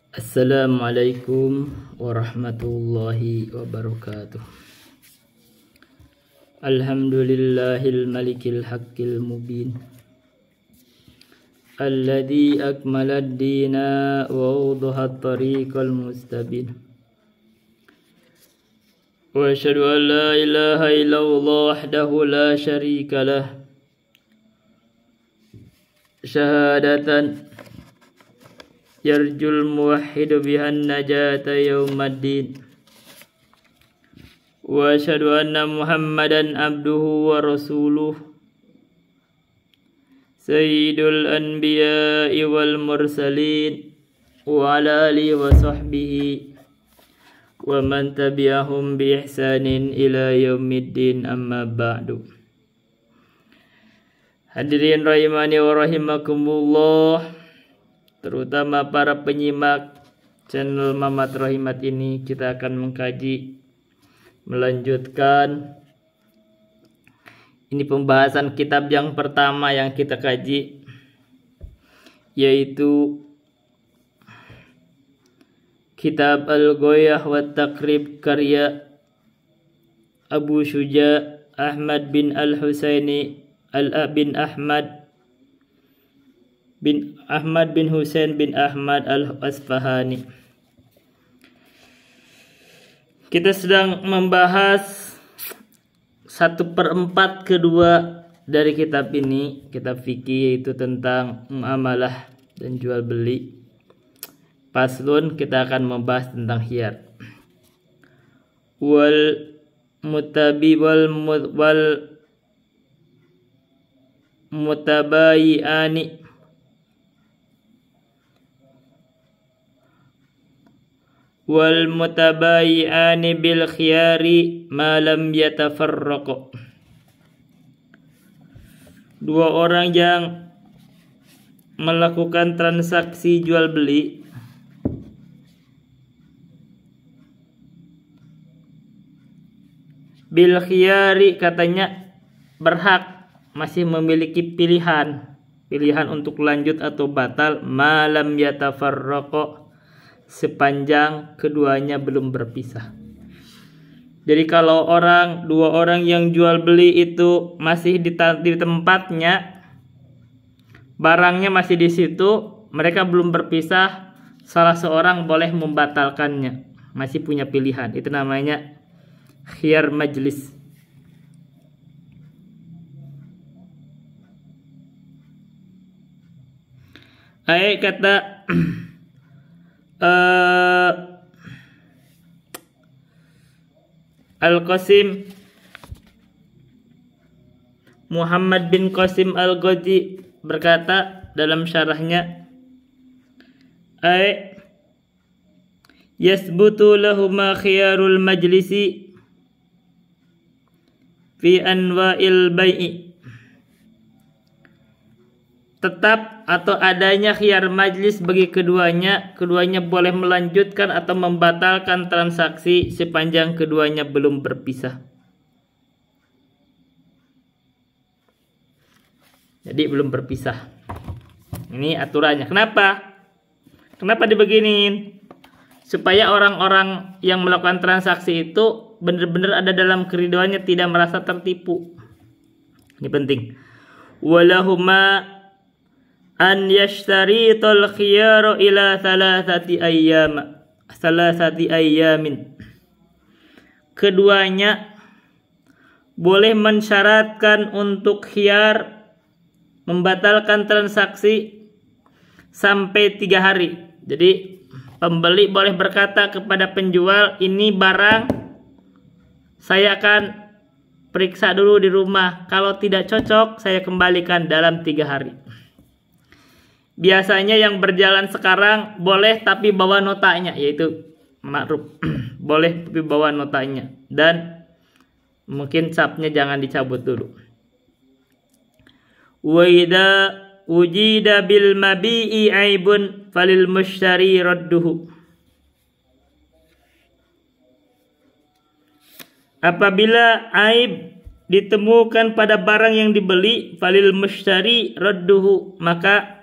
Assalamualaikum warahmatullahi wabarakatuh. Alhamdulillahil malikil haqqil mubin alladzi akmalad dina wa awdahat tariqal mustabin. Wa asyhadu an la ilaha illallah wahdahu la syarika lah syahadatan yarjul muwahhidu bihan najata yaumaddin. Wa asyhadu anna Muhammadan abduhu wa rasuluh sayyidul anbiya'i wal mursalin wa ala alihi wa sahbihi wa man tabi'ahum bi ihsanin ila yaumiddin, amma ba'du. Hadirin rahimani wa rahimakumullah, terutama para penyimak channel Mamat Rahimat ini, kita akan melanjutkan ini pembahasan kitab yang pertama yang kita kaji, yaitu kitab Al-Ghoyah wa Taqrib karya Abu Syuja Ahmad bin Al-Husaini bin Ahmad bin Husain bin Ahmad Al-Asfahani. Kita sedang membahas 1/4 kedua dari kitab ini, kitab fikih, yaitu tentang muamalah dan jual beli. Paslon, kita akan membahas tentang khiyar. Wal mutabayi'ani wal mutabayi'ani bil khiyari ma lam yatafarraqu. Dua orang yang melakukan transaksi jual beli bil khiyari, katanya berhak, masih memiliki pilihan untuk lanjut atau batal, ma lam yatafarraqu, sepanjang keduanya belum berpisah. Jadi kalau dua orang yang jual beli itu masih di tempatnya, barangnya masih di situ, mereka belum berpisah, salah seorang boleh membatalkannya, masih punya pilihan. Itu namanya khiyar majlis. Ayat kata Al-Qasim Muhammad bin Qasim Al-Ghazi berkata dalam syarahnya, yasbutu lahuma khiyarul majlisi fi anwa'il bai'i, tetap atau adanya khiyar majlis bagi keduanya boleh melanjutkan atau membatalkan transaksi sepanjang keduanya belum berpisah. Jadi belum berpisah. Ini aturannya. Kenapa dibeginiin? Supaya orang-orang yang melakukan transaksi itu benar-benar ada dalam keriduannya, tidak merasa tertipu. Ini penting. Walahuma an yashtaritul khiyaru ila thalathati ayyamin. Keduanya boleh mensyaratkan untuk khiyar, membatalkan transaksi sampai 3 hari. Jadi pembeli boleh berkata kepada penjual, ini barang saya akan periksa dulu di rumah, kalau tidak cocok saya kembalikan dalam 3 hari. Biasanya yang berjalan sekarang boleh tapi bawa notanya, yaitu ma'ruf. Boleh tapi bawa notanya, dan mungkin capnya jangan dicabut dulu. Wa idza wujida bil mabi'i aibun falil mushtari radduhu. Apabila aib ditemukan pada barang yang dibeli, falil mushtari radduhu, maka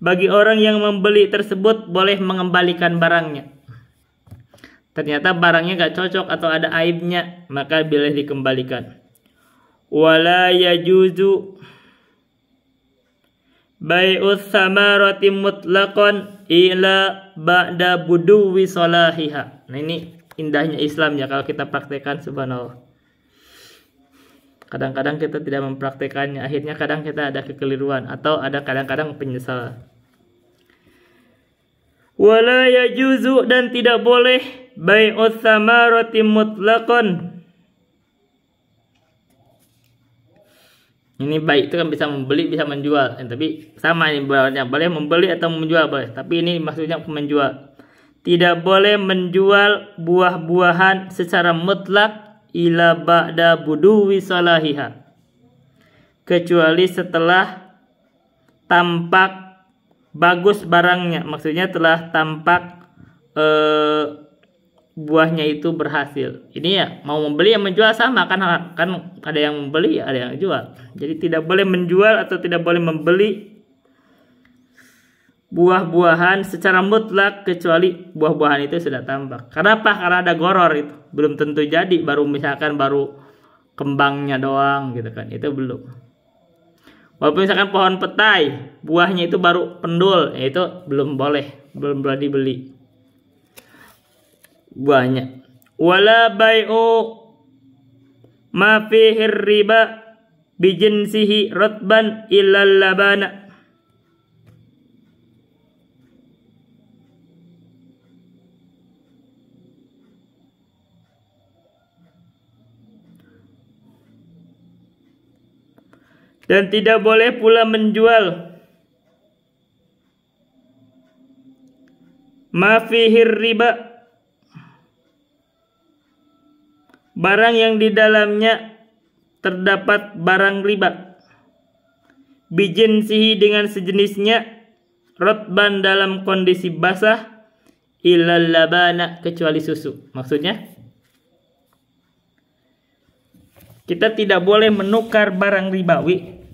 bagi orang yang membeli tersebut boleh mengembalikan barangnya. Ternyata barangnya gak cocok atau ada aibnya, maka boleh dikembalikan. Wala yajuzu bai'us samarati mutlaqan ila ba'da buduwi salahiha. Nah, ini indahnya Islam ya kalau kita praktekkan, subhanallah. Kadang-kadang kita tidak mempraktekannya, akhirnya kadang kita ada kekeliruan atau ada kadang-kadang penyesalan. Wala yajuzu, dan tidak boleh bai'us samarati mutlaqan. Ini baik itu kan bisa membeli bisa menjual, tapi sama ini boleh membeli atau menjual boleh, tapi ini maksudnya menjual. Tidak boleh menjual buah-buahan secara mutlak ila ba'da buduwi salahiha, kecuali setelah tampak bagus barangnya, maksudnya telah tampak buahnya itu berhasil. Ini ya mau membeli yang menjual sama kan ada yang membeli ada yang jual. Jadi tidak boleh menjual atau tidak boleh membeli buah-buahan secara mutlak kecuali buah-buahan itu sudah tampak. Kenapa? Karena ada goror itu. Belum tentu jadi, baru misalkan baru kembangnya doang gitu kan. Itu belum. Walaupun misalkan pohon petai, buahnya itu baru pendul, ya itu belum boleh, belum boleh dibeli buahnya. Wala bai'u ma fihi riba bijinsihi rotban illal labana. Dan tidak boleh pula menjual ma fihi riba, barang yang di dalamnya terdapat barang riba, bijinsihi dengan sejenisnya, rotban dalam kondisi basah, ilal labana kecuali susu. Maksudnya kita tidak boleh menukar barang ribawi.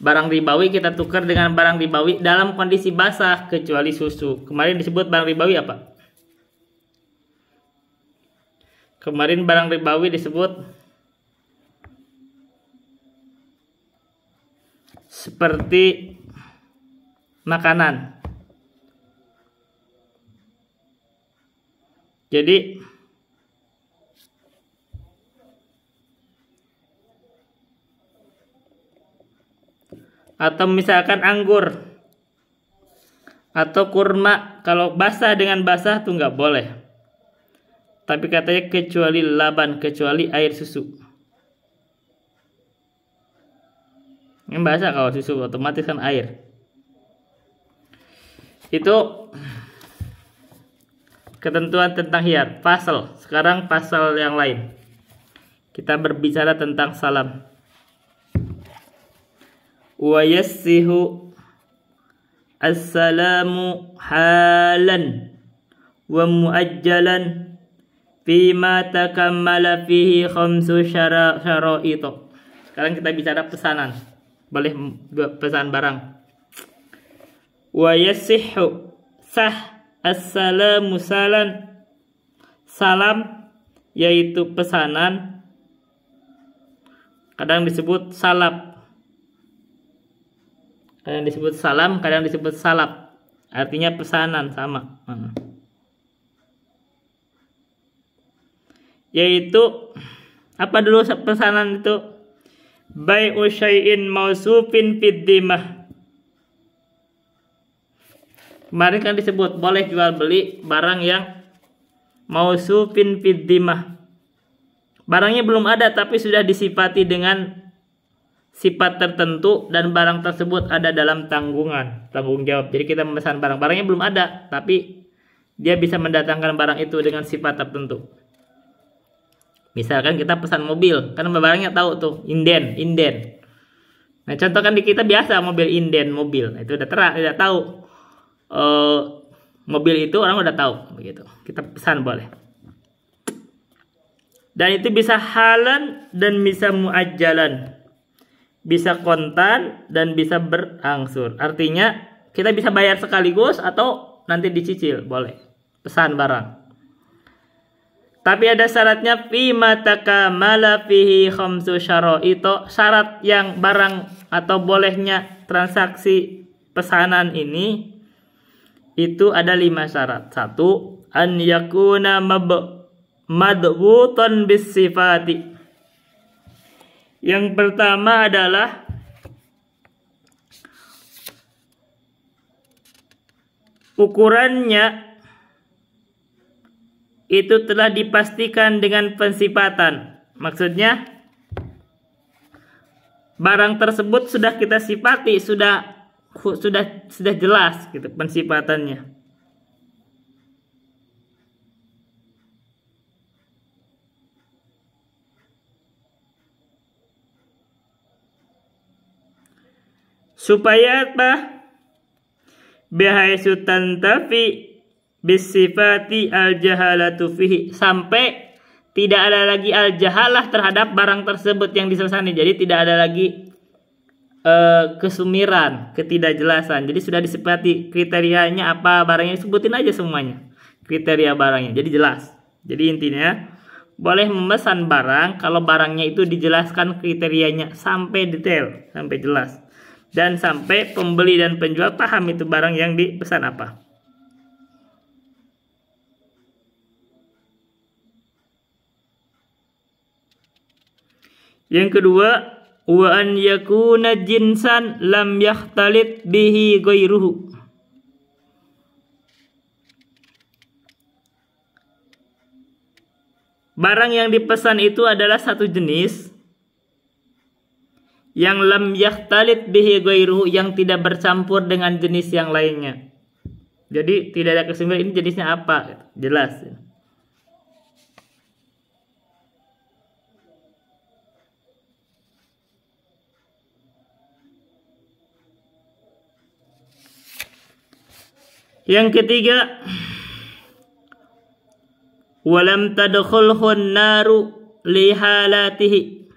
Barang ribawi kita tukar dengan barang ribawi dalam kondisi basah kecuali susu. Kemarin disebut barang ribawi apa? Kemarin barang ribawi disebut seperti makanan. Jadi atau misalkan anggur atau kurma, kalau basah dengan basah tuh nggak boleh. Tapi katanya kecuali laban, kecuali air susu. Yang basah kalau susu otomatis kan air. Itu ketentuan tentang hiyar. Pasal. Sekarang pasal yang lain. Kita berbicara tentang salam. Wa yassihu assalamu halan wa muajjalan fima takammala fihi khamsu syara'it. Sekarang kita bicara pesanan. Boleh pesan barang. Wa yassihu sah assalamu salam yaitu pesanan, kadang disebut salap. Kadang disebut salam, kadang disebut salap. Artinya pesanan sama. Yaitu apa dulu pesanan itu? Bai'u syai'in mausufin fid dhimah. Kemarin kan disebut boleh jual beli barang yang mausufin fid dhimah. Barangnya belum ada tapi sudah disifati dengan sifat tertentu dan barang tersebut ada dalam tanggung jawab. Jadi kita memesan barangnya belum ada tapi dia bisa mendatangkan barang itu dengan sifat tertentu. Misalkan kita pesan mobil, kan barangnya tahu tuh inden. Nah contoh kan di kita biasa mobil inden mobil, nah, itu udah tahu mobil itu orang udah tahu begitu. Kita pesan boleh. Dan itu bisa halan dan bisa muajjalan. bisa kontan, dan bisa berangsur. Artinya kita bisa bayar sekaligus atau nanti dicicil, boleh. Pesan barang. Tapi ada syaratnya, fi matakamala fihi khamsu syara'ito. Syarat yang barang atau bolehnya transaksi pesanan ini itu ada 5 syarat. 1, an yakuna madbutan bis sifati. Yang pertama adalah ukurannya itu telah dipastikan dengan pensifatan. Maksudnya barang tersebut sudah kita sifati, sudah jelas gitu pensifatannya. Supaya apa? Bihaitsu tantafi bisifati al-jahalatu fihi, sampai tidak ada lagi al-jahalah terhadap barang tersebut yang diselesaikan. Jadi tidak ada lagi kesumiran, ketidakjelasan. Jadi sudah disepakati kriterianya apa, barangnya disebutin aja semuanya, kriteria barangnya, jadi jelas. Jadi intinya boleh memesan barang kalau barangnya itu dijelaskan kriterianya sampai detail, sampai jelas, dan sampai pembeli dan penjual paham itu barang yang dipesan apa. Yang kedua, wa an yakuna jinsan lam yakhtalit bihi ghairuhu. Barang yang dipesan itu adalah satu jenis yang lam yakhtalit bihi ghairuhu, yang tidak bercampur dengan jenis yang lainnya. Jadi tidak ada kesimpulan ini jenisnya apa, jelas. Yang ketiga, walam tadkhulhun naru lihalatihi.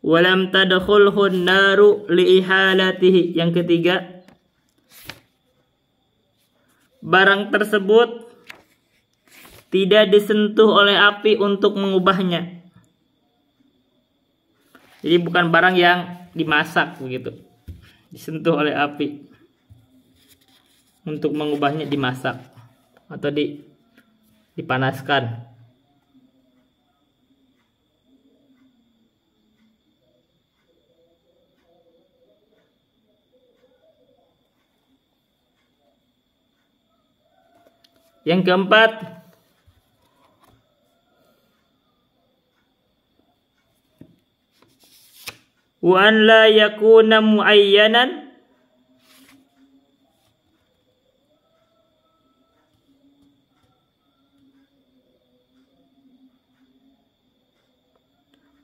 Walam tadkhulhun naru lihalatihi. Yang ketiga, barang tersebut tidak disentuh oleh api untuk mengubahnya. Jadi bukan barang yang dimasak begitu, disentuh oleh api untuk mengubahnya, dimasak atau dipanaskan. Yang keempat, wa an la yakuna muayyanan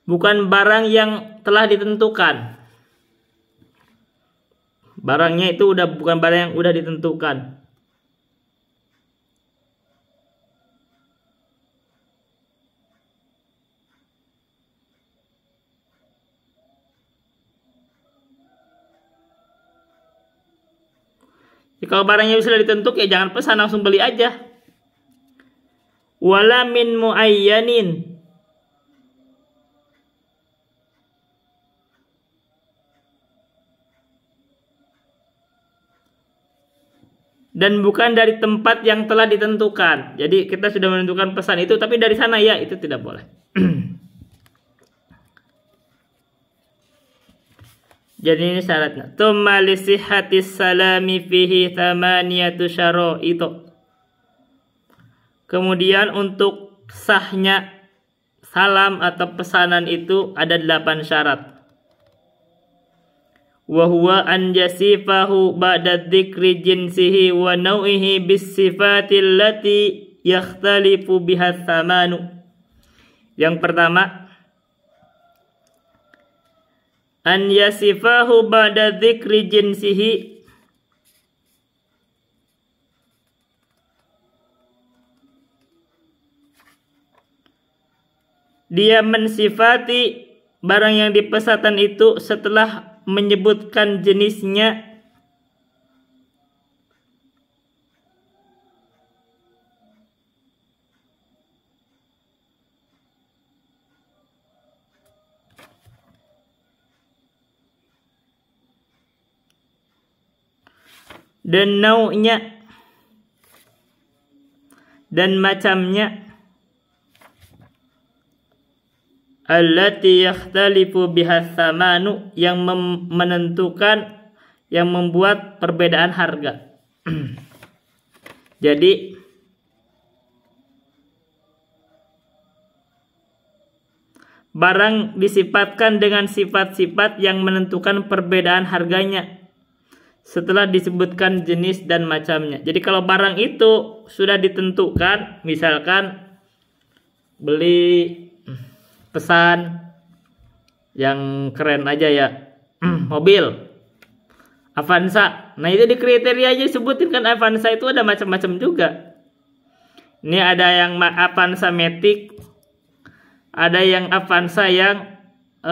bukan barang yang telah ditentukan. Barangnya itu bukan barang yang udah ditentukan. Ya, kalau barangnya sudah ditentuk ya jangan pesan, langsung beli aja. Wala min muayyanin, dan bukan dari tempat yang telah ditentukan. Jadi kita sudah menentukan pesan itu, tapi dari sana ya, itu tidak boleh. Jadi ini syaratnya. Tsumma li sihhatis salami fihi thamaniyatu syara'it. Kemudian untuk sahnya salam atau pesanan itu ada 8 syarat. Wa huwa an yasifahu ba'da dzikri jinsihi wa nau'ihi bis sifatil lati yakhtalifu biha thamanu. Yang pertama, an yasifahu ba'da dzikri jinsihi, dia mensifati barang yang dipesankan itu setelah menyebutkan jenisnya dan nau'nya dan macamnya, allati yakhtalifu biha thamanu, yang menentukan, yang membuat perbedaan harga. Jadi barang disifatkan dengan sifat-sifat yang menentukan perbedaan harganya setelah disebutkan jenis dan macamnya. Jadi kalau barang itu sudah ditentukan, misalkan beli pesan yang keren aja ya, mobil Avanza. Nah itu di kriteria aja sebutin kan, Avanza itu ada macam-macam juga. Ini ada yang Avanza Matic, ada yang Avanza yang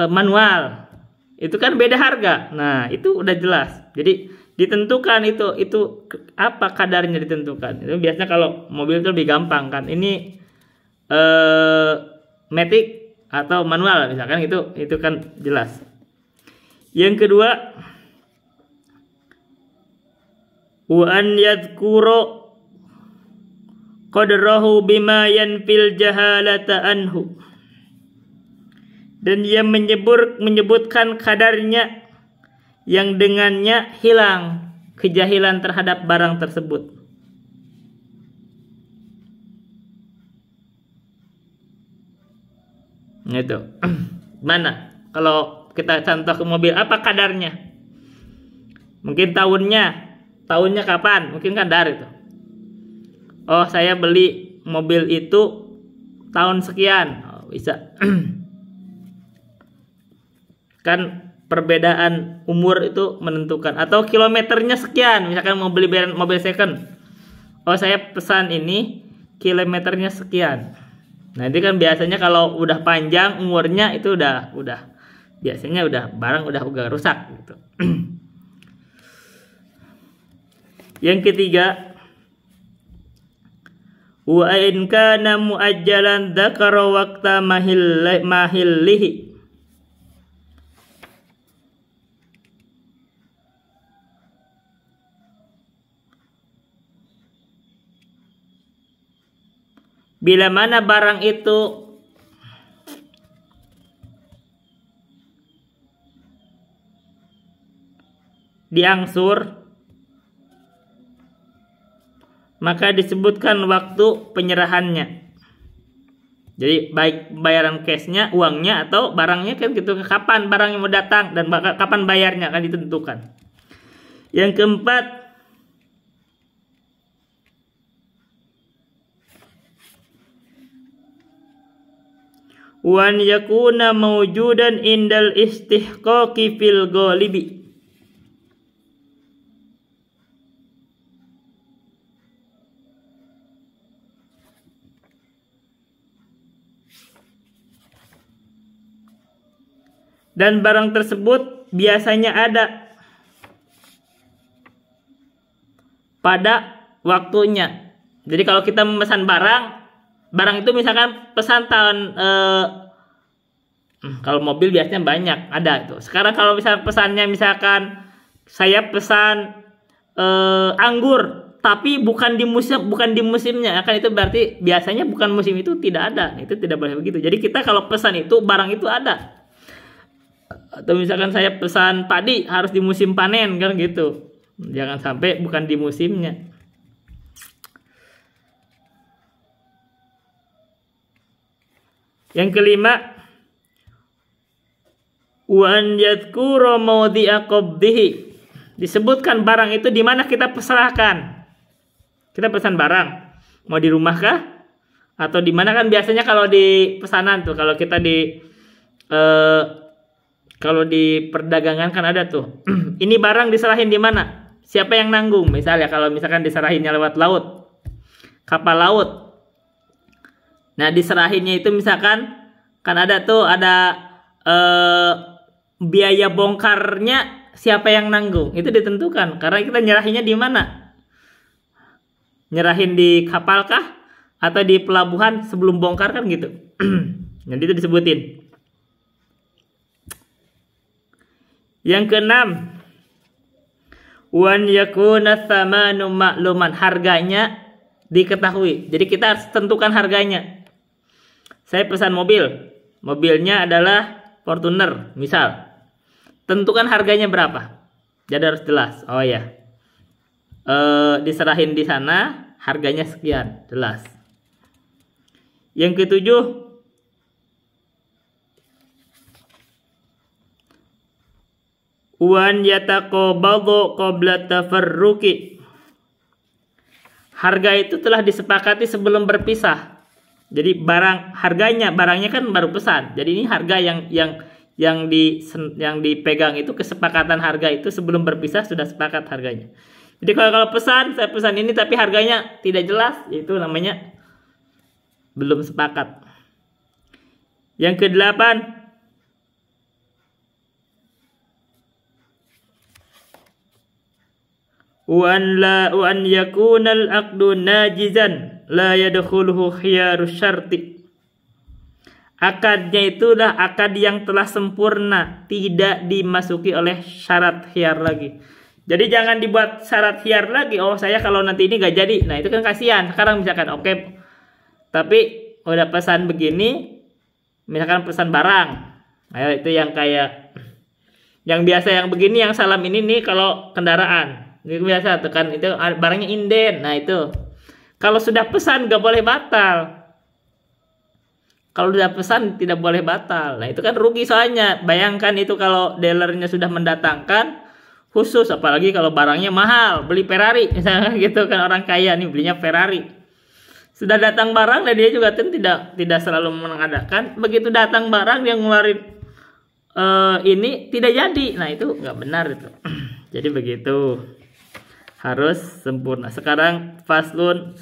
manual. Itu kan beda harga. Nah itu udah jelas. Jadi ditentukan itu apa kadarnya ditentukan. Itu biasanya kalau mobil itu lebih gampang kan. Ini Matic atau manual misalkan, itu kan jelas. Yang kedua, wa an yadhkura qadrahu bima yanfil jahalata anhu, dan dia menyebutkan kadarnya yang dengannya hilang kejahilan terhadap barang tersebut. Itu. Mana? Kalau kita contoh ke mobil, apa kadarnya? Mungkin tahunnya kapan? Mungkin kadar itu. Oh, saya beli mobil itu tahun sekian. Oh, bisa. Kan perbedaan umur itu menentukan, atau kilometernya sekian, misalkan mau beli mobil second, oh saya pesan ini kilometernya sekian. Nah ini kan biasanya kalau udah panjang umurnya itu udah biasanya barang udah rusak gitu. Yang ketiga, wa in kana muajjalan dzakara waqta mahillihi, bila mana barang itu diangsur, maka disebutkan waktu penyerahannya. Jadi baik bayaran cashnya, uangnya, atau barangnya kan gitu, kapan barangnya mau datang dan kapan bayarnya akan ditentukan. Yang keempat, wan yakuna mawjudan indal istihqaqi fil ghalibi, dan barang tersebut biasanya ada pada waktunya. Jadi kalau kita memesan barang itu misalkan pesan tahun kalau mobil biasanya banyak ada itu. Sekarang kalau misalkan pesannya misalkan saya pesan anggur tapi bukan di musimnya, akan itu berarti biasanya bukan musim itu tidak ada. Itu tidak boleh begitu. Jadi kita kalau pesan itu barang itu ada. Atau misalkan saya pesan padi harus di musim panen kan gitu. Jangan sampai bukan di musimnya. Yang kelima, wa an yadhkura mawdi'a qabdihi, disebutkan barang itu di mana kita peserahkan. Kita pesan barang, mau di rumah kah? Atau di mana? Kan biasanya kalau di pesanan tuh, kalau kita kalau di perdagangan kan ada tuh. Ini barang diserahin di mana? Siapa yang nanggung? Misalnya kalau misalkan diserahinnya lewat laut, kapal laut. Nah diserahinnya itu misalkan kan ada tuh biaya bongkarnya siapa yang nanggung? Itu ditentukan karena kita nyerahinnya di mana? Nyerahin di kapal kah? Atau di pelabuhan sebelum bongkar kan gitu. Nanti itu disebutin. Yang keenam, wan yakuna thamanu ma'luman, harganya diketahui. Jadi kita harus tentukan harganya. Saya pesan mobil. Mobilnya adalah Fortuner, misal. Tentukan harganya berapa. Jadi harus jelas. Oh ya. Diserahin di sana, harganya sekian, jelas. Yang ketujuh, wan yataqabadu qabla tafarruqi. Harga itu telah disepakati sebelum berpisah. Jadi barangnya kan baru pesan. Jadi ini harga yang dipegang itu, kesepakatan harga itu sebelum berpisah sudah sepakat harganya. Jadi kalau saya pesan ini tapi harganya tidak jelas, itu namanya belum sepakat. Yang kedelapan, Wan yakunal aqdu najizan la yadkhuluhu khiyarus syarti. Akadnya itulah akad yang telah sempurna, tidak dimasuki oleh syarat khiyar lagi. Jadi jangan dibuat syarat khiyar lagi. Oh, saya kalau nanti ini gak jadi. Nah, itu kan kasihan. Sekarang misalkan oke, tapi udah pesan begini, misalkan pesan barang. Nah, itu yang kayak yang biasa yang begini, yang salam ini nih kalau kendaraan. Itu biasa tuh kan, itu barangnya inden. Nah, itu kalau sudah pesan gak boleh batal. Kalau sudah pesan tidak boleh batal. Nah, itu kan rugi soalnya. Bayangkan itu kalau dealernya sudah mendatangkan khusus, apalagi kalau barangnya mahal, beli Ferrari misalnya gitu kan, orang kaya nih belinya Ferrari. Sudah datang barang dan dia juga kan tidak selalu mengadakan. Begitu datang barang dia ngeluarin ini tidak jadi. Nah, itu nggak benar itu. Jadi begitu. Harus sempurna. Sekarang faslun,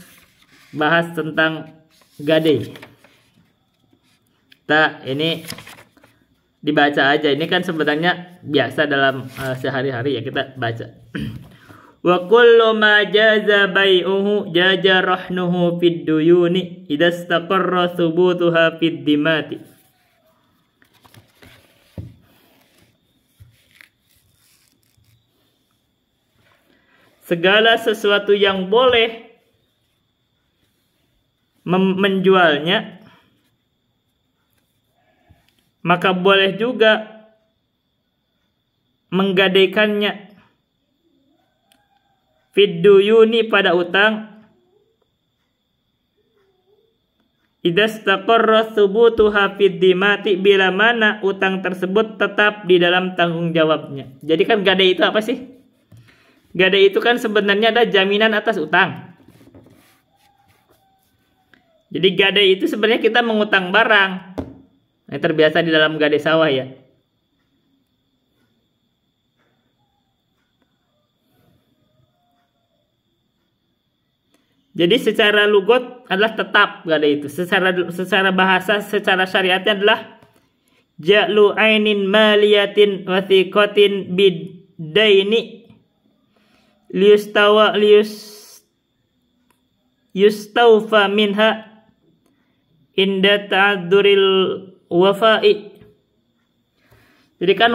bahas tentang gade. Ini dibaca aja. Ini kan sebenarnya biasa dalam sehari-hari ya, kita baca. Wa kullu ma jaza bai'uhu jaza rahnuhu fid duyuni idza istaqarra thubutuha fid dimati. Segala sesuatu yang boleh menjualnya, maka boleh juga menggadaikannya. Fid duyuni, pada utang. Idza istaqarra thubutuha fid dimati, bila mana utang tersebut tetap di dalam tanggung jawabnya. Jadi kan gadai itu apa sih? Gadai itu kan sebenarnya ada jaminan atas utang. Jadi gadai itu sebenarnya kita mengutang barang. Nah, terbiasa di dalam gadai sawah ya. Jadi secara lugot adalah tetap gadai itu. Secara bahasa, secara syariatnya adalah ja'lu ainin maliyatin wathiqatin bidaini yustawfa minha inda ta'adzuril wafa'i. Jadi kan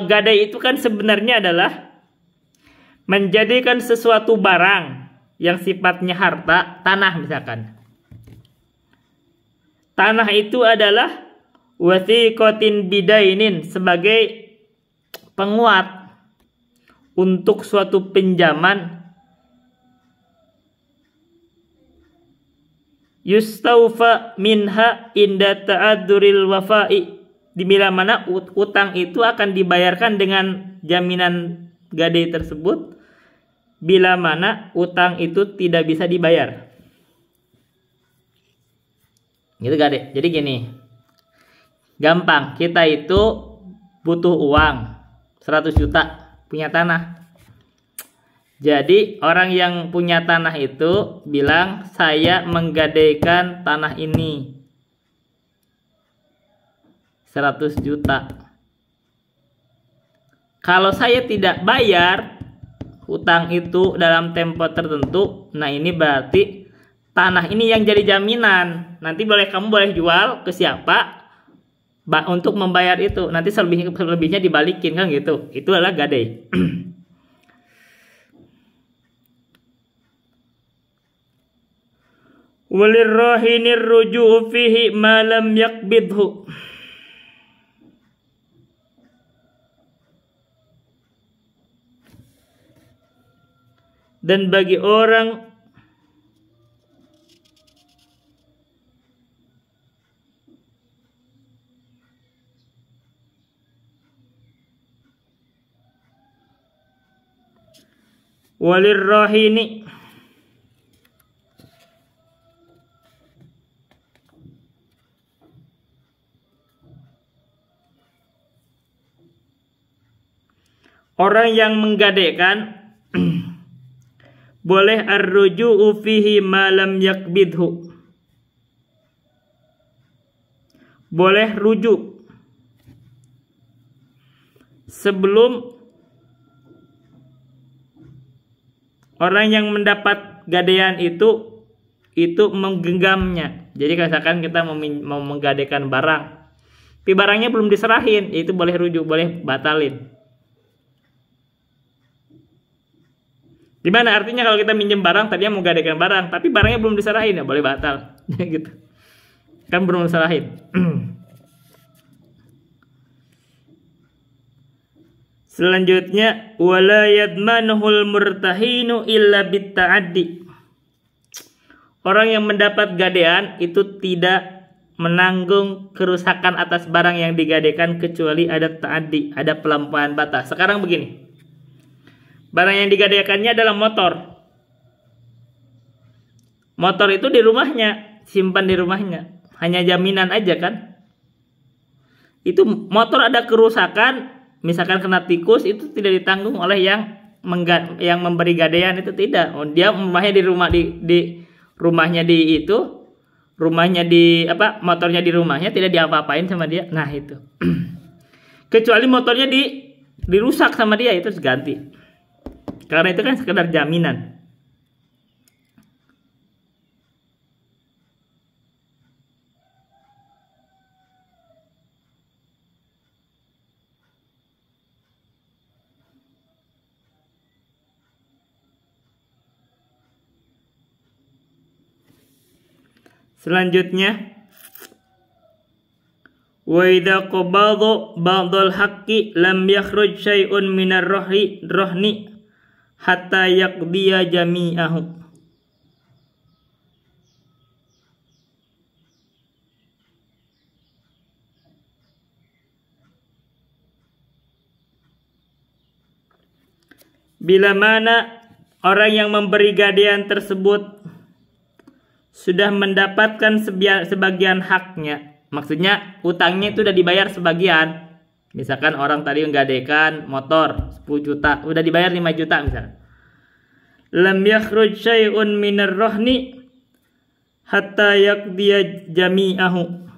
gadai itu kan sebenarnya adalah menjadikan sesuatu barang yang sifatnya harta, tanah misalkan. Tanah itu adalah wathiqatin bidainin, sebagai penguat untuk suatu pinjaman. Yustawfa minha inda ta'adzuril wafa'i, di bila mana utang itu akan dibayarkan dengan jaminan gadai tersebut bila mana utang itu tidak bisa dibayar. Gitu gadai. Jadi gini, gampang, kita itu butuh uang 100 juta, punya tanah. Jadi orang yang punya tanah itu bilang, saya menggadaikan tanah ini 100 juta. Kalau saya tidak bayar hutang itu dalam tempo tertentu, nah ini berarti tanah ini yang jadi jaminan. Nanti kamu boleh jual ke siapa untuk membayar itu. Nanti selebihnya dibalikin kan gitu. Itu adalah gadai. Walirrahinir ruju'u fihi ma lam yaqbidhu. Dan bagi orang walirrahini orang yang menggadaikan boleh ar-ruju'u fihi ma lam yakbidhu. Boleh rujuk sebelum orang yang mendapat gadaian itu menggenggamnya. Jadi misalkan kita mau menggadaikan barang, tapi barangnya belum diserahin, itu boleh rujuk, boleh batalin. Gimana artinya kalau kita minjem barang, tadinya mau gadaikan barang, tapi barangnya belum diserahin, ya boleh batal. Gitu. Kan belum diserahin. Selanjutnya, wala yadmanuhul murtahinu illa bitta'addi. Orang yang mendapat gadaian itu tidak menanggung kerusakan atas barang yang digadaikan kecuali ada ta'addi, ada pelampauan batas. Sekarang begini. Barang yang digadaikannya adalah motor. Motor itu di rumahnya, simpan di rumahnya. Hanya jaminan aja kan. Itu motor ada kerusakan, misalkan kena tikus, itu tidak ditanggung oleh yang memberi gadaian, itu tidak. Dia rumahnya di rumah motornya di rumahnya tidak diapa-apain sama dia. Nah itu. Kecuali motornya dirusak sama dia, itu ganti. Karena itu kan sekedar jaminan. Selanjutnya, wa idza qabadha ba'dal haqqi lam yakhruj syai'un minar rohni hatta yaqdiya jami'ahu. Bila mana orang yang memberi gadaian tersebut sudah mendapatkan sebagian haknya, maksudnya utangnya itu sudah dibayar sebagian. Misalkan orang tadi menggadaikan motor 10 juta, udah dibayar 5 juta misalkan. Lam yakhruj syai'un minar rohni hatta yaqdiya jami'ahu.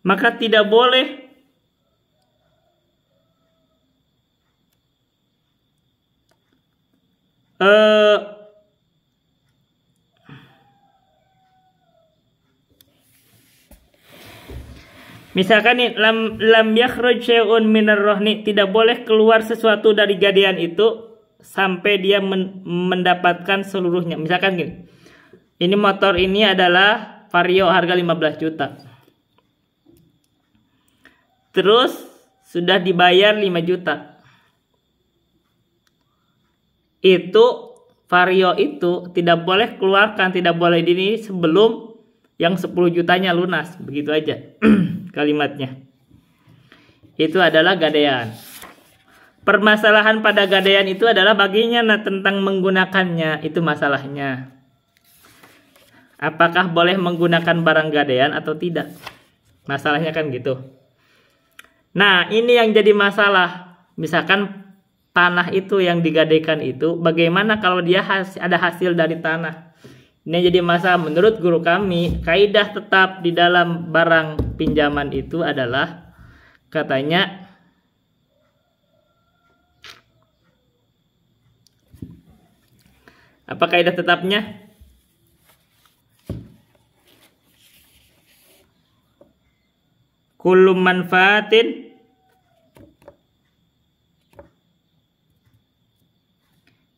Maka tidak boleh misalkan nih lam yakhruj syai'un minar rohni, tidak boleh keluar sesuatu dari gadaian itu sampai dia mendapatkan seluruhnya. Misalkan gini, ini motor ini adalah Vario harga 15 juta. Terus sudah dibayar 5 juta. Itu Vario itu tidak boleh keluarkan, tidak boleh ini sebelum yang 10 jutanya lunas. Begitu aja kalimatnya. Itu adalah gadaian. Permasalahan pada gadaian itu adalah baginya tentang menggunakannya, itu masalahnya. Apakah boleh menggunakan barang gadaian atau tidak? Masalahnya kan gitu. Nah, ini yang jadi masalah. Misalkan tanah itu yang digadaikan itu, bagaimana kalau dia ada hasil dari tanah? Ini jadi masalah. Menurut guru kami, kaidah tetap di dalam barang pinjaman itu adalah, katanya, apa kaidah tetapnya? Kullu manfaatin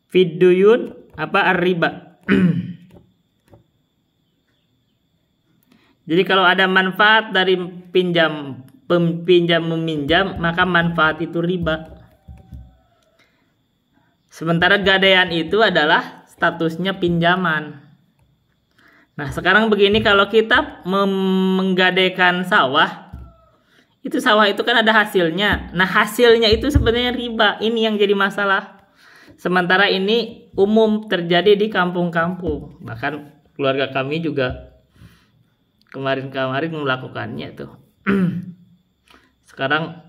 fid duyun apa ar-riba. Jadi kalau ada manfaat dari pinjam meminjam, maka manfaat itu riba. Sementara gadaian itu adalah statusnya pinjaman. Nah, sekarang begini, kalau kita menggadaikan sawah, itu sawah itu kan ada hasilnya. Nah, hasilnya itu sebenarnya riba. Ini yang jadi masalah. Sementara ini umum terjadi di kampung-kampung. Bahkan keluarga kami juga kemarin-kemarin melakukannya tuh. Sekarang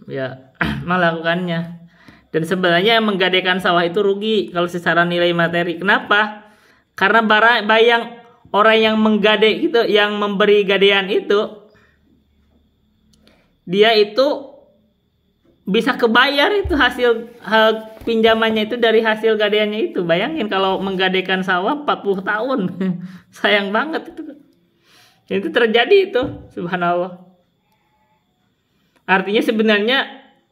ya melakukannya. Dan sebenarnya yang menggadaikan sawah itu rugi kalau secara nilai materi. Kenapa? Karena bayang orang yang menggadai itu, yang memberi gadaian itu, dia itu bisa kebayar itu hasil pinjamannya itu dari hasil gadaiannya itu. Bayangin kalau menggadaikan sawah 40 tahun. Sayang banget itu. Itu terjadi itu, subhanallah. Artinya sebenarnya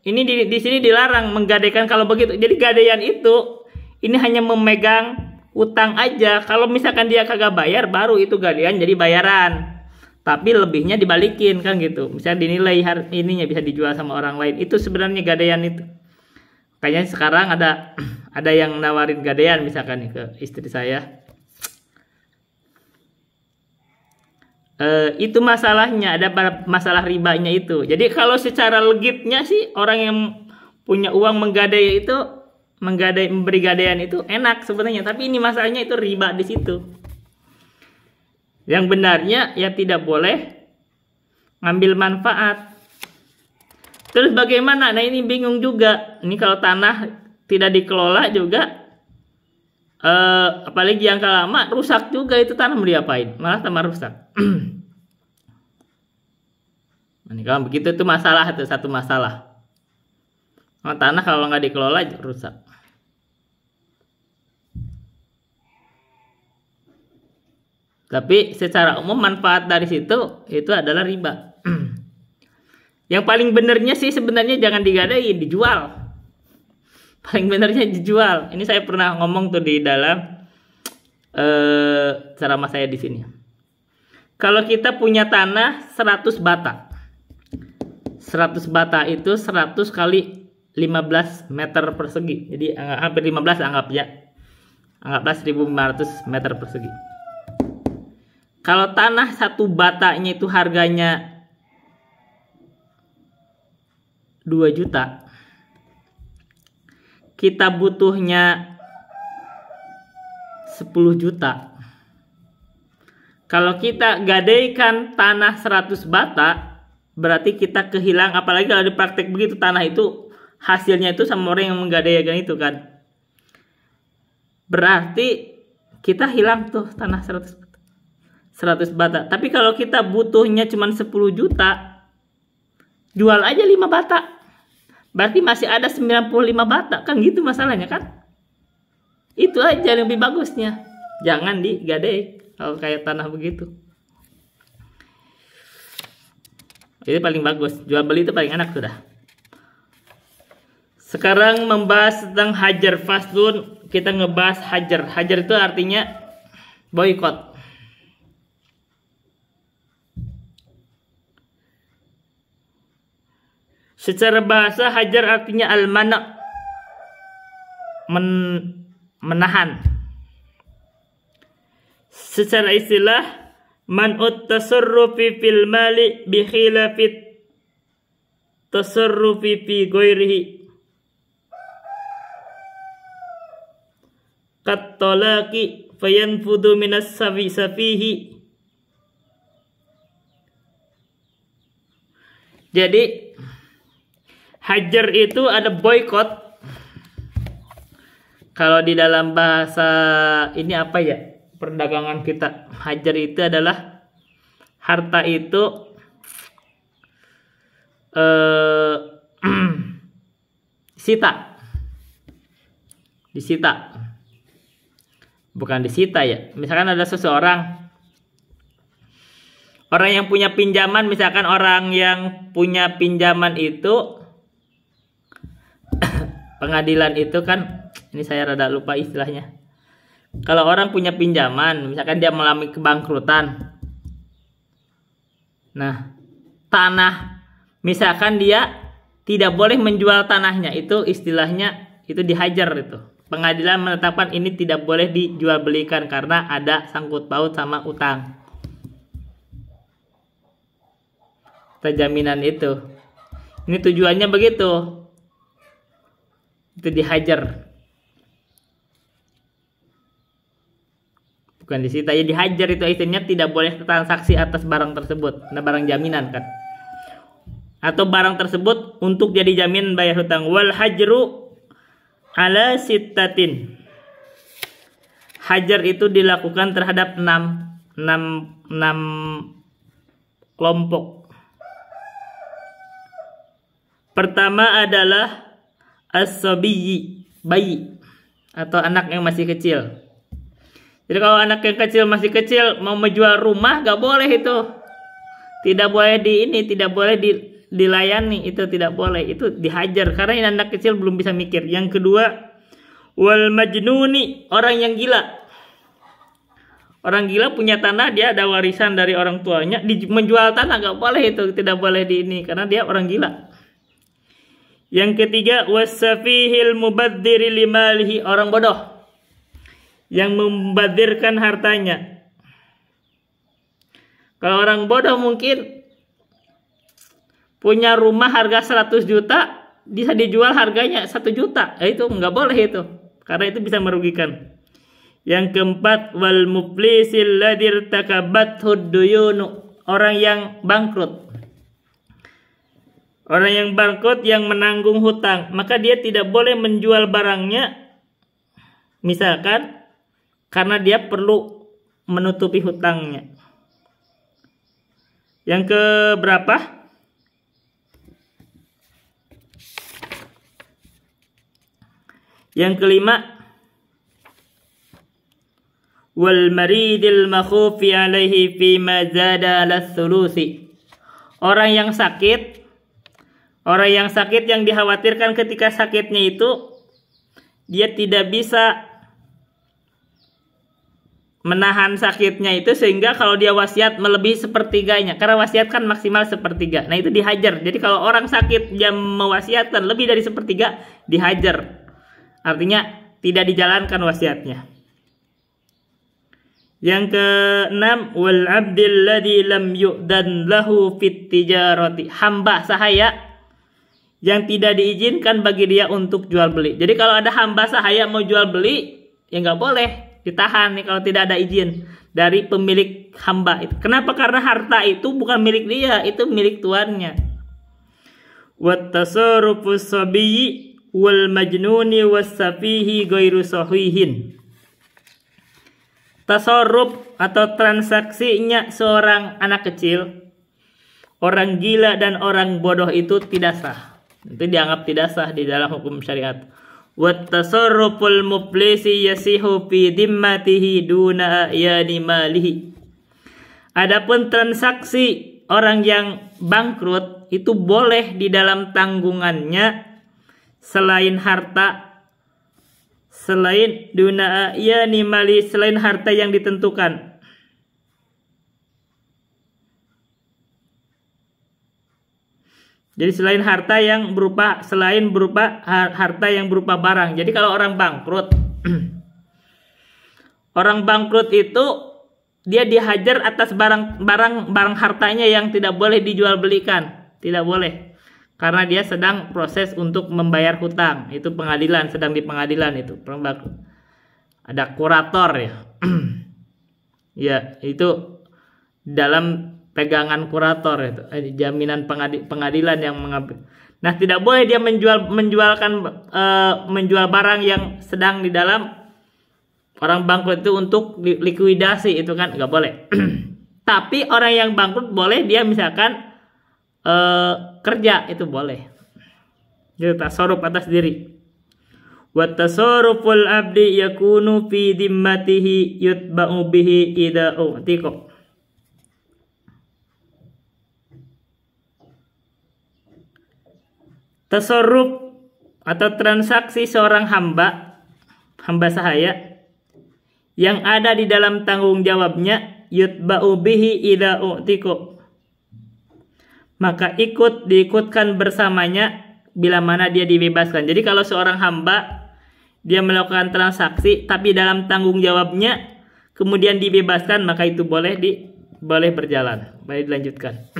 ini di sini dilarang menggadaikan kalau begitu. Jadi gadaian itu ini hanya memegang utang aja. Kalau misalkan dia kagak bayar, baru itu gadaian jadi bayaran. Tapi lebihnya dibalikin kan gitu. Misalnya dinilai ininya bisa dijual sama orang lain. Itu sebenarnya gadaian itu. Kayaknya sekarang ada yang nawarin gadaian misalkan nih ke istri saya. Itu masalahnya, ada masalah ribanya itu. Jadi kalau secara legitnya sih orang yang punya uang menggadai itu, memberi gadaian itu enak sebenarnya. Tapi ini masalahnya itu riba di situ. Yang benarnya ya tidak boleh ngambil manfaat. Terus bagaimana? Nah ini bingung juga. Ini kalau tanah tidak dikelola juga, apalagi jangka lama, rusak juga itu tanah, mau diapain? Malah tambah rusak. Ini kalau begitu itu masalah, itu satu masalah. Tanah kalau nggak dikelola rusak. Tapi secara umum manfaat dari situ itu adalah riba. Yang paling benernya sih sebenarnya jangan digadai, dijual. Paling benernya dijual. Ini saya pernah ngomong tuh di dalam ceramah saya di sini. Kalau kita punya tanah 100 bata. 100 bata itu 100 kali 15 meter persegi. Jadi hampir 15 anggap ya. Anggaplah 1.500 meter persegi. Kalau tanah satu batanya itu harganya 2 juta. Kita butuhnya 10 juta. Kalau kita gadaikan tanah 100 bata, berarti kita kehilangan, apalagi kalau di praktek begitu, tanah itu hasilnya itu sama orang yang menggadaikan itu kan. Berarti kita hilang tuh tanah 100 bata. Tapi kalau kita butuhnya cuma 10 juta, jual aja 5 bata. Berarti masih ada 95 bata. Kan gitu masalahnya kan. Itu aja yang lebih bagusnya. Jangan digadai kalau kayak tanah begitu. Itu paling bagus. Jual beli itu paling enak sudah. Sekarang membahas tentang hajar faslun. Kita ngebahas hajar. Hajar itu artinya boykot. Secara bahasa hajar artinya al-mana', menahan. Secara istilah man'ut tasarrufi fil mali bi khilafit tasarrufi fi ghairihi kat talaqi fayanfudu minas safihi. Jadi hajar itu ada boykot Kalau di dalam bahasa ini apa ya? Perdagangan kita, hajar itu adalah harta itu disita, bukan disita ya. Misalkan ada seseorang, orang yang punya pinjaman, misalkan orang yang punya pinjaman itu pengadilan itu kan, ini saya rada lupa istilahnya. Kalau orang punya pinjaman, misalkan dia mengalami kebangkrutan, nah tanah, misalkan dia tidak boleh menjual tanahnya, itu istilahnya itu dihajar itu. Pengadilan menetapkan ini tidak boleh dijual belikan karena ada sangkut paut sama utang. Jaminan itu. Ini tujuannya begitu. Itu dihajar. Bukan disita, ya dihajar itu istilahnya, tidak boleh transaksi atas barang tersebut. Nah, barang jaminan kan. Atau barang tersebut untuk jadi jaminan bayar hutang. Wal hajru ala sittatin. Hajar itu dilakukan terhadap 6 kelompok. Pertama adalah as-sabiyyi, bayi atau anak yang masih kecil. Jadi kalau anak yang kecil masih kecil mau menjual rumah gak boleh itu. Tidak boleh tidak boleh dilayani, itu tidak boleh, itu dihajar karena ini anak kecil belum bisa mikir. Yang kedua, wal majnuni, orang yang gila. Orang gila punya tanah, dia ada warisan dari orang tuanya, menjual tanah gak boleh, itu tidak boleh karena dia orang gila. Yang ketiga, wasafihil mubadziri limalihi, orang bodoh yang membadirkan hartanya. Kalau orang bodoh mungkin punya rumah harga 100 juta bisa dijual harganya 1 juta. Itu nggak boleh itu. Karena itu bisa merugikan. Yang keempat, wal muflisil ladir takabathud duyunu, orang yang bangkrut. Orang yang bangkrut yang menanggung hutang, maka dia tidak boleh menjual barangnya misalkan karena dia perlu menutupi hutangnya. Yang keberapa? Yang kelima, wal maridil makhufi alaihi fi ma zada ala thuluthi. Orang yang sakit yang dikhawatirkan ketika sakitnya itu dia tidak bisa menahan sakitnya itu, sehingga kalau dia wasiat melebihi sepertiganya, karena wasiat kan maksimal sepertiga. Nah itu dihajar. Jadi kalau orang sakit dia mewasiatkan lebih dari sepertiga, dihajar. Artinya tidak dijalankan wasiatnya. Yang keenam, wal abdil ladzi lam yu'dan lahu fit tijarati, hamba sahaya yang tidak diizinkan bagi dia untuk jual beli. Jadi kalau ada hamba sahaya mau jual beli, ya nggak boleh, ditahan nih kalau tidak ada izin dari pemilik hamba itu. Kenapa? Karena harta itu bukan milik dia, itu milik tuannya. Wat tasarrufus sabiyyi wal majnuni was safihi ghairu sahihin. Tasarruf atau transaksinya seorang anak kecil, orang gila dan orang bodoh itu tidak sah. Itu dianggap tidak sah di dalam hukum syariat. Wat tasarruful muflisi yasihu fi dimmatihi duna ayani malihi. Adapun transaksi orang yang bangkrut itu boleh di dalam tanggungannya selain harta, selain duna ayani mali, selain harta yang ditentukan. Jadi selain harta yang berupa harta yang berupa barang. Jadi kalau orang bangkrut orang bangkrut itu dia dihajar atas barang hartanya yang tidak boleh dijual belikan, tidak boleh. Karena dia sedang proses untuk membayar hutang. Itu pengadilan, sedang di pengadilan itu. Ada kurator ya. Ya, itu dalam pegangan kurator itu, jaminan pengadilan yang mengambil. Nah, tidak boleh dia menjual barang yang sedang di dalam orang bangkrut itu untuk likuidasi, itu kan nggak boleh. Tapi orang yang bangkrut boleh dia misalkan kerja, itu boleh. Jadi tasarruf atas diri. Wa tasarruful abdi yakunu fi dimmatihi yutba'u bihi idza u'tiqa. Tasarruf atau transaksi seorang hamba sahaya yang ada di dalam tanggung jawabnya, yutba'u bihi idza u'tiqa, maka diikutkan bersamanya bila mana dia dibebaskan. Jadi kalau seorang hamba dia melakukan transaksi tapi dalam tanggung jawabnya kemudian dibebaskan, maka itu boleh berjalan. Baik, dilanjutkan.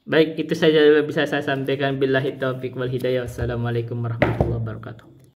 Baik, itu saja bisa saya sampaikan. Billahi taufiq wal hidayah. Wassalamualaikum warahmatullahi wabarakatuh.